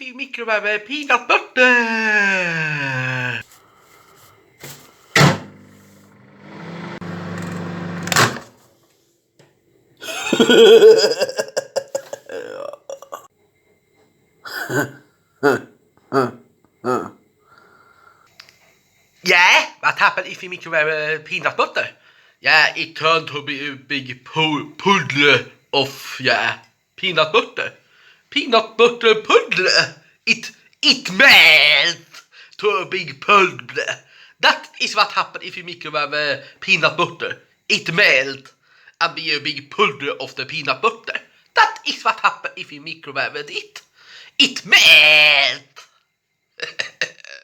you microwave peanut butter? Yeah, what happened if you microwave peanut butter? Yeah, it turned to be a big puddle of, peanut butter. Peanut butter puddle. It melt to a big puddle. That is what happened if you microwave peanut butter. It melt and be a big puddle of the peanut butter. That is what happened if you microwave it. It melt.